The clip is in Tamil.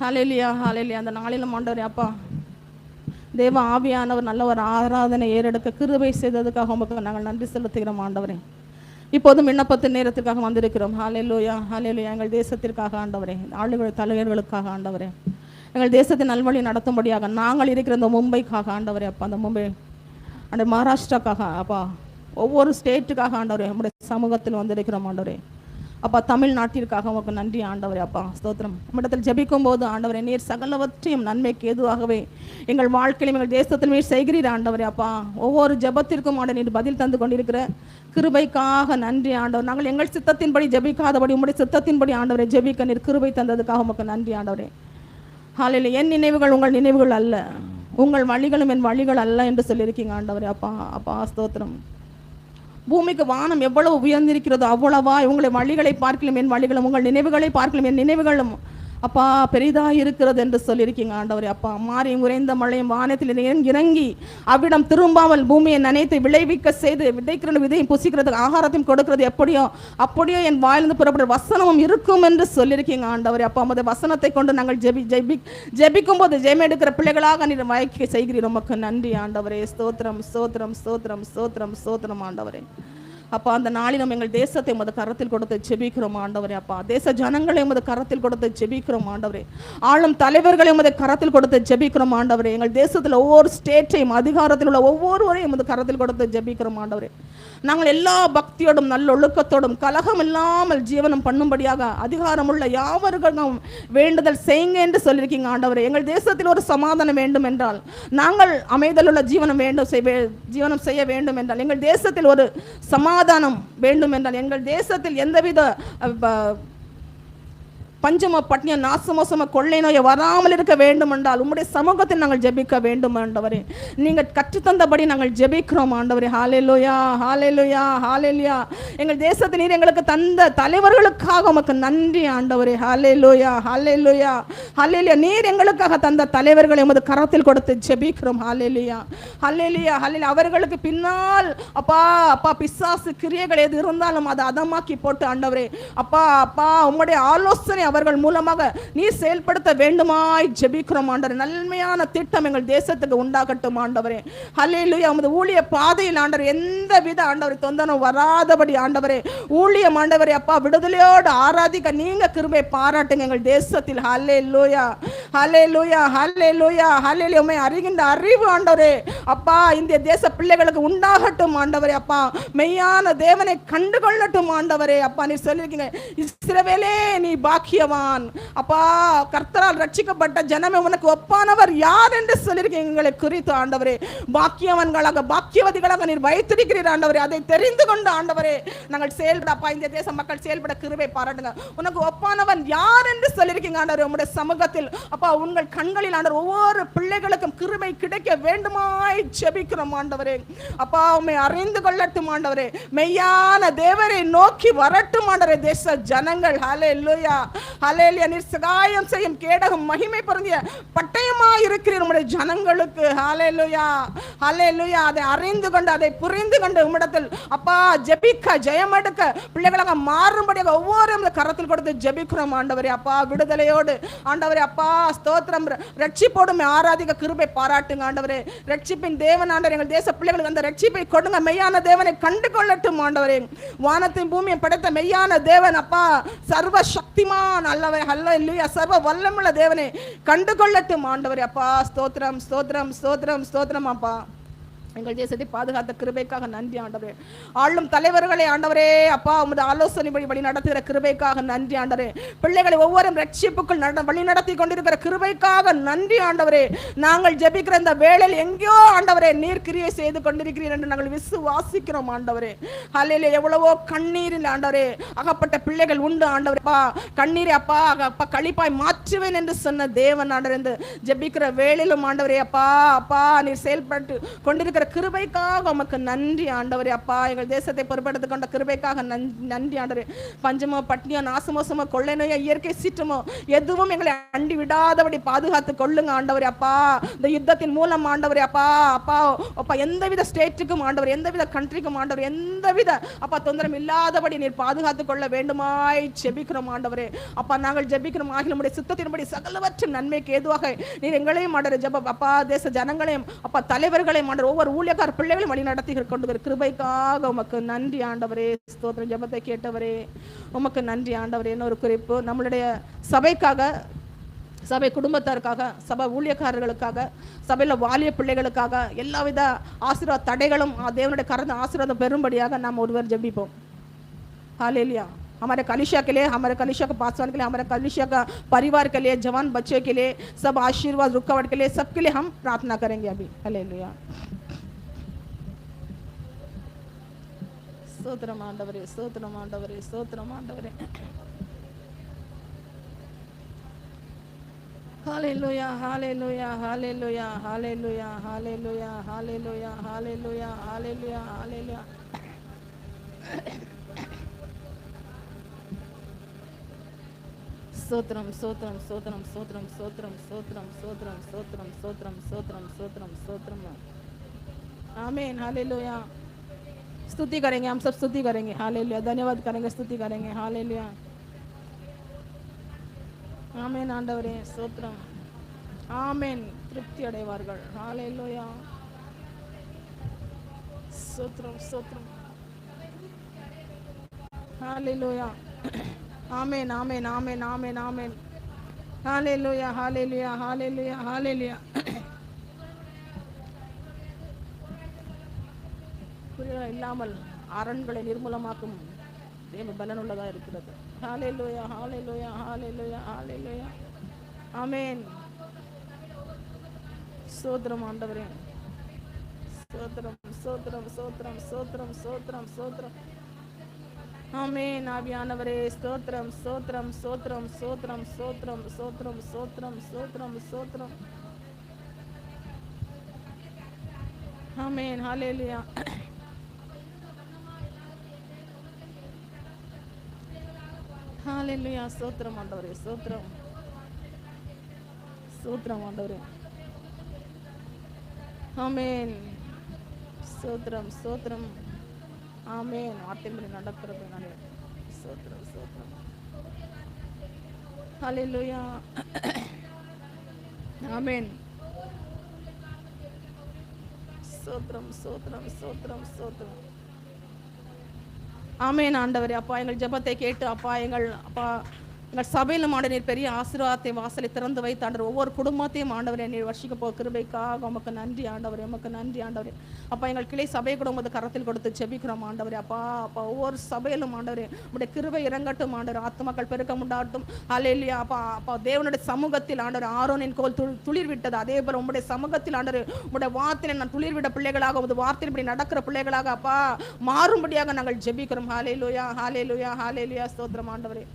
ஹல்லேலூயா ஹல்லேலூயா. அந்த நாளிலும் ஆண்டவரே அப்பா தேவ ஆவியானவர் நல்ல ஒரு ஆராதனை ஏறெடுக்க கிருபை செய்ததுக்காக உமக்கு நாங்கள் நன்றி செலுத்துகிறோம் ஆண்டவரே. இப்போதும் விண்ணப்பத்தின் நேரத்திற்காக வந்திருக்கிறோம். ஹல்லேலூயா ஹல்லேலூயா. எங்கள் தேசத்திற்காக ஆண்டவரே, ஆளுகள் தலைவர்களுக்காக ஆண்டவரே, எங்கள் தேசத்தின் நல்வழி நடத்தும்படியாக நாங்கள் இருக்கிற இந்த மும்பைக்காக ஆண்டவரே அப்பா, அந்த மும்பை அந்த மகாராஷ்டிராக்காக அப்பா, ஒவ்வொரு ஸ்டேட்டுக்காக ஆண்டவரே நம்முடைய சமூகத்தில் வந்திருக்கிறோம் ஆண்டவரே அப்பா. தமிழ்நாட்டிற்காக உமக்கு நன்றி ஆண்டவரே அப்பா, ஸ்தோத்திரம். நம்மிடத்தில் ஜெபிக்கும் போது ஆண்டவரே நீர் சகலவற்றையும் நன்மைக்கு ஏதுவாகவே எங்கள் வாழ்க்கையிலும் எங்கள் தேசத்தில் நீர் செய்கிறீர் ஆண்டவரே அப்பா. ஒவ்வொரு ஜெபத்திற்கும் ஆண்டவர் நீர் பதில் தந்து கொண்டிருக்கிற கிருபைக்காக நன்றி ஆண்டவர். நாங்கள் எங்கள் சித்தத்தின்படி ஜெபிக்காதபடி உம்முடைய சித்தத்தின்படி ஆண்டவரை ஜெபிக்க நீர் கிருபை தந்ததுக்காக உமக்கு நன்றி ஆண்டவரே. ஹல்லேலூயா. என் நினைவுகள் உங்கள் நினைவுகள் அல்ல, உங்கள் வழிகளும் என் வழிகள் அல்ல என்று சொல்லியிருக்கீங்க ஆண்டவரே அப்பா. அப்பா ஸ்தோத்திரம். பூமிக்கு வானம் எவ்வளவு உயர்ந்திருக்கிறதோ அவ்வளவா உங்களை வழிகளை பார்க்கலாம் என் வழிகளும், உங்கள் நினைவுகளை பார்க்கலாம் என் நினைவுகளும் அப்பா பெரிதாக இருக்கிறது என்று சொல்லியிருக்கீங்க ஆண்டவரே அப்பா. மாறியும் உறைந்த மழையும் வானத்தில் இறங்கி அவ்விடம் திரும்பாமல் பூமியை நனைத்து விளைவிக்க செய்து விதைக்கிற விதையும் புசிக்கிறதுக்கு ஆகாரத்தையும் கொடுக்கிறது அப்படியோ என் வாயிலிருந்து புறப்படுற வசனமும் இருக்கும் என்று சொல்லியிருக்கீங்க ஆண்டவரே அப்பா. அந்த வசனத்தை கொண்டு நாங்கள் ஜெபிக்கும் போது ஜெயம் எடுக்கிற பிள்ளைகளாக நீர் வாய்க்க செய்கிறீர். உமக்கு நன்றி ஆண்டவரே. ஸ்தோத்திரம் ஸ்தோத்திரம் ஸ்தோத்திரம் ஸ்தோத்திரம் ஸ்தோத்திரம் ஆண்டவரே அப்பா. அந்த நாளில் நம்ம எங்கள் தேசத்தை உமது கரத்தில் கொடுத்து ஜெபிக்கிறோம் ஆண்டவரே அப்பா. தேச ஜனங்களை உமது கரத்தில் கொடுத்து ஜெபிக்கிறோம் ஆண்டவரே. ஆளும் தலைவர்களை உமது கரத்தில் கொடுத்து ஜெபிக்கிறோம் ஆண்டவரே. எங்கள் தேசத்தில் ஒவ்வொரு ஸ்டேட்டையும் அதிகாரத்தில் உள்ள ஒவ்வொருவரையும் உமது கரத்தில் கொடுத்து ஜெபிக்கிறோம் ஆண்டவரே. நாங்கள் எல்லா பக்தியோடும் நல்லொழுக்கத்தோடும் கலகம் இல்லாமல் ஜீவனம் பண்ணும்படியாக அதிகாரமுள்ள யாவர்களும் வேண்டுதல் செய்யுங்க என்று சொல்லியிருக்கீங்க ஆண்டவரே. எங்கள் தேசத்தில் ஒரு சமாதானம் வேண்டும் என்றால், நாங்கள் அமைதலுள்ள ஜீவனம் செய்ய வேண்டும் என்றால், எங்கள் தேசத்தில் ஒரு சமாதானம் வேண்டும் என்றால், எங்கள் தேசத்தில் எந்தவித பஞ்சம பட்டினிய நாசமோசம கொள்ளை நோயை வராமல் இருக்க வேண்டும் என்றால் உம்முடைய சமூகத்தில் நாங்கள் ஜெபிக்க வேண்டும் ஆண்டவரே. நீங்கள் கற்றுத்தந்தபடி நாங்கள் ஜெபிக்கிறோம் ஆண்டவரே. ஹல்லேலூயா ஹல்லேலூயா ஹல்லேலூயா. எங்கள் தேசத்தில் நீர் எங்களுக்கு தந்த தலைவர்களுக்காக உமக்கு நன்றி ஆண்டவரே. ஹல்லேலூயா ஹல்லேலூயா ஹல்லேலூயா. நீர் எங்களுக்காக தந்த தலைவர்களை உமது கரத்தில் கொடுத்து ஜெபிக்கிறோம். ஹல்லேலூயா ஹல்லேலூயா ஹல்லேலூயா. அவர்களுக்கு பின்னால் அப்பா அப்பா பிசாசு கிரியைகள் எது இருந்தாலும் அதை அதமாக்கி போட்டு ஆண்டவரே அப்பா அப்பா உம்முடைய ஆலோசனை அவர்கள் மூலமாக நீர் செயல்படுத்த வேண்டுமாய் ஜெபிக்கிறோம் ஆண்டவரே. நன்மையான திட்டம் எங்கள் தேசத்துக்கு உண்டாகட்டும் ஆண்டவரே. ஹல்லேலூயா. உமது ஊழிய பாதையில் ஆண்டவரே எந்த வித ஆண்டவரே தொந்தரவு வராதபடி ஆண்டவரே ஊழியம் ஆண்டவரே அப்பா விடுதலையோடு ஆராதிக்க நீங்க கிருபை பாராட்டுங்க எங்கள் தேசத்தில். ஹல்லேலூயா ஹல்லேலூயா ஹல்லேலூயா ஹல்லேலூயா. உம்மை அறிகின்ற அறிவு ஆண்டவரே அப்பா இந்திய தேச பிள்ளைகளுக்கு உண்டாகட்டும் ஆண்டவரே அப்பா. மெய்யான தேவனை கண்டுகொள்ளட்டும் ஆண்டவரே அப்பா. நீ சொல்லியிருக்கீங்க இஸ்ரவேலே நீ பாக்கியவான் அப்பா, கர்த்தரால் ரட்சிக்கப்பட்ட ஜனமே உனக்கு ஒப்பானவர் யார் என்று சொல்லியிருக்கீங்க எங்களை குறித்து ஆண்டவரே. பாக்கியவன்களாக பாக்கியவதிகளாக நீர் வைத்திருக்கிறீர் ஆண்டவரே. அதை தெரிந்து கொண்டு ஆண்டவரே நாங்கள் செயல்பட அப்பா இந்த தேச மக்கள் செயல்பட கிருபை பாராட்டுங்க. உனக்கு ஒப்பானவன் யார் என்று சொல்லியிருக்கீங்க ஆண்டவரே. உங்களுடைய சமூகத்தில் அப்பா உங்கள் கண்களில் ஆண்டவர் ஒவ்வொரு பிள்ளைகளுக்கும் கிருபை கிடைக்க வேண்டுமாய் ஜெபிக்கிறோம் ஆண்டவரே அப்பா. உம்மை அறிந்து கொள்ளட்டும் ஆண்டவரே. மெய்யான தேவரை நோக்கி வரட்டும் ஆண்டவரே தேச ஜனங்கள். ஹல்லேலூயா ஹல்லேலூயா. நீர் சகாயம் செய்யும் கேடகம் மகிமை பொருந்திய பட்டயமாய் இருக்கிறீர் உம்முடைய ஜனங்களுக்கு. ஹல்லேலூயா ஹல்லேலூயா. அதை அறிந்து கொண்டு அதை புரிந்து கொண்டு உம்மிடத்தில் அப்பா ஜெபிக்க ஜெயம் எடுக்க பிள்ளைகளாக மாறும்படியாக ஒவ்வொரு கரத்தில் கொடுத்து ஜெபிக்கிறோம் ஆண்டவரே அப்பா. விடுதலையோடு ஆண்டவரே அப்பா ஸ்தோத்திரம். ரட்சிப்போடும் ஆராதிக்க கிருபை பாராட்டுங்க ஆண்டவரே. ரட்சிப்பின் தேவன் ஆண்டவரே எங்கள் தேச பிள்ளைகளுக்கு அந்த ரட்சிப்பை கொடுங்க. மெய்யான தேவனை கண்டு கொள்ளட்டும் ஆண்டவரே. வானத்தையும் பூமியை படைத்த மெய்யான தேவன் அப்பா சர்வ சக்திமான் அல்லவே ஹல்லேலூயா சர்வ வல்லமுள்ள தேவனை கண்டு கொள்ளட்டும் ஆண்டவரே அப்பா. ஸ்தோத்திரம் ஸ்தோத்திரம் ஸ்தோத்திரம் ஸ்தோத்திரம் அப்பா. எங்கள் தேசத்தை பாதுகாத்த கிருபைக்காக நன்றி ஆண்டவரே. ஆளும் தலைவர்களை ஆண்டவரே அப்பா உமது ஆலோசனைப்படி வழி நடத்துகிற கிருபைக்காக நன்றி ஆண்டவரே. பிள்ளைகளை ஒவ்வொரு ரட்சிப்புக்குள் வழி நடத்தி கொண்டிருக்கிற கிருபைக்காக நன்றி ஆண்டவரே. நாங்கள் ஜெபிக்கிற இந்த வேளையில் எங்கேயோ ஆண்டவரே நீர் கிரியை செய்து கொண்டிருக்கிறீர் என்று நாங்கள் விசுவாசிக்கிறோம் ஆண்டவரே. ஹல்லேலூயா. எவ்வளவோ கண்ணீரில் ஆண்டவரே அகப்பட்ட பிள்ளைகள் உண்டு ஆண்டவரே அப்பா. கண்ணீரை அப்பா அப்பா களிப்பாய் மாற்றுவேன் என்று சொன்ன தேவன் ஆண்டவரே. இந்த ஜெபிக்கிற வேளையிலும் ஆண்டவரே அப்பா அப்பா நீர் செயல்பட்டு கொண்டிருக்கிற உங்களுடைய கிருபைக்காக உமக்கு நன்றி ஆண்டவரே அப்பா. எங்கள் தேசத்தை பொறுப்பெடுத்து கொண்ட கிருபைக்காக நன்றி ஆண்டவரே. பஞ்சமோ பட்னியோ நாசமோசமோ கொள்ளை நோயோ இயற்கை சீற்றமோ எதுவும் எங்களை அண்டி விடாதபடி பாதுகாத்து கொள்ளுங்க ஆண்டவரே அப்பா. இந்த யுத்தத்தின் மூலம் ஆண்டவரே அப்பா அப்பா அப்பா எந்தவித ஸ்டேட்டுக்கும் ஆண்டவர், எந்தவித கண்ட்ரிக்கும் ஆண்டவர், எந்தவித அப்பா தொந்தரம் இல்லாதபடி நீர் பாதுகாத்து கொள்ள வேண்டுமாய் ஜெபிக்கிறோம் ஆண்டவரே அப்பா. நாங்கள் ஜெபிக்கிறோம் ஆகிய நம்முடைய சித்தத்தின்படி சகலவற்றும் நன்மைக்கு ஏதுவாக நீர் எங்களையும் ஆண்டவரே ஜெப அப்பா தேச ஜனங்களையும் அப்பா தலைவர்களையும் ஆண்டவர் ஒவ்வொரு ஊழியக்கார பிள்ளைகளையும் வழி நடத்தி கொண்டு வர கிருபைக்காக உமக்கு நன்றி ஆண்டவரே. ஸ்தோத்திரம். ஜெபத்தை கேட்டவரே உமக்கு நன்றி ஆண்டவரே. இன்னொரு குறிப்பு, நம்மளுடைய சபைக்காக, சபை குடும்பத்தாருக்காக, சபை ஊழியக்காரர்களுக்காக, சபையில் வாலிய பிள்ளைகளுக்காக எல்லாவித ஆசீர்வாத தடைகளும் தேவனுடைய கரந்த ஆசீர்வாதம் பெறும்படியாக நாம் ஒருவர் ஜெபிப்போம். हालेलुया। हमारे कलीसिया के लिए, हमारे कलीसिया के पासवान के लिए, हमारे कलीसिया का परिवार के लिए, जवान बच्चे के लिए, सब आशीर्वाद रुकावट के लिए, सबके लिए हम प्रार्थना करेंगे अभी। हालेलुया। स्तोत्रम आंडवरे, स्तोत्रम आंडवरे, स्तोत्रम आंडवरे। हालेलुया, हालेलुया, हालेलुया, हालेलुया, हालेलुया, हालेलुया, हालेलुया, हालेलुया, हालेलुया। स्तोत्रम स्तोत्रम स्तोत्रम स्तोत्रम स्तोत्रम स्तोत्रम स्तोत्रम स्तोत्रम स्तोत्रम स्तोत्रम स्तोत्रम स्तोत्रम। आमीन। हालेलुया। स्तुति करेंगे, हम सब स्तुति करेंगे। हालेलुया। धन्यवाद करेंगे, स्तुति करेंगे। हालेलुया। आमीन आंडवरे, स्तोत्रम। आमीन। तृप्ति अடைவார்கள்। हालेलुया। स्तोत्रम स्तोत्रम। हालेलुया। आमीन आमीन आमीन आमीन आमीन। हालेलुया हालेलुया हालेलुया हालेलुया। குறிகள் இல்லாமல் அரண்களை நிர்மூலமாக்கும் தேவ பலனுள்ளதா இருக்கிறது। ஹalleluya ஹalleluya ஹalleluya ஹalleluya। ஆமென்। ஸ்தோத்திரம் ஆண்டவரே, ஸ்தோத்திரம் ஸ்தோத்திரம் ஸ்தோத்திரம் ஸ்தோத்திரம் ஸ்தோத்திரம் ஸ்தோத்திரம்। ஆமென்। ஆவியானவரே ஸ்தோத்திரம் ஸ்தோத்திரம் ஸ்தோத்திரம் ஸ்தோத்திரம் ஸ்தோத்திரம் ஸ்தோத்திரம் ஸ்தோத்திரம் ஸ்தோத்திரம் ஸ்தோத்திரம்। ஆமென்। ஹalleluya। ஹalleluya। ஸ்தோத்திரம் ஆண்டவரே, ஸ்தோத்திரம் ஸ்தோத்திரம் ஆண்டவரே। ஆமென்। ஸ்தோத்திரம் ஸ்தோத்திரம்। ஆமென்। வார்த்தையின்படி நடக்கிறது நானே। ஸ்தோத்திரம் ஸ்தோத்திரம்। ஹalleluya। ஆமென்। ஸ்தோத்திரம் ஸ்தோத்திரம் ஸ்தோத்திரம் ஸ்தோத்திரம்। ஆமென் ஆண்டவரே அப்பா, எங்கள் ஜெபத்தை கேட்டு அப்பா எங்கள் சபையிலும் ஆண்டு நீர் பெரிய ஆசீர்வாதத்தை வாசலை திறந்து வைத்து ஆண்டவர் ஒவ்வொரு குடும்பத்தையும் ஆண்டவரே நீர் வர்ஷிக்க போ கிருபைக்காக உமக்கு நன்றி ஆண்டவரே, உமக்கு நன்றி ஆண்டவரே அப்பா। எங்கள் கிளை சபை குடும்பத்தை கரத்தில் கொடுத்து ஜெபிக்கிறோம் ஆண்டவரே அப்பா அப்பா। ஒவ்வொரு சபையிலும் ஆண்டவரே உடைய கிருபை இறங்கட்டும் ஆண்டவர், ஆத்துமக்கள் பெருக்கம் உண்டாட்டும்। ஹalleluya அப்பா அப்பா। தேவனுடைய சமூகத்தில் ஆண்டவர் ஆரோனின் கோல் துளிர் விட்டது, அதே போல உங்களுடைய சமூகத்தில் ஆண்டவர் உடைய வார்த்தையை நான் துளிர் விட பிள்ளைகளாக, உமது வார்த்தையின்படி நடக்கிற பிள்ளைகளாக அப்பா மாறும்படியாக நாங்கள் ஜெபிக்கிறோம்। ஹalleluya ஹalleluya ஹalleluya। ஸ்தோத்திரம் ஆண்டவரே।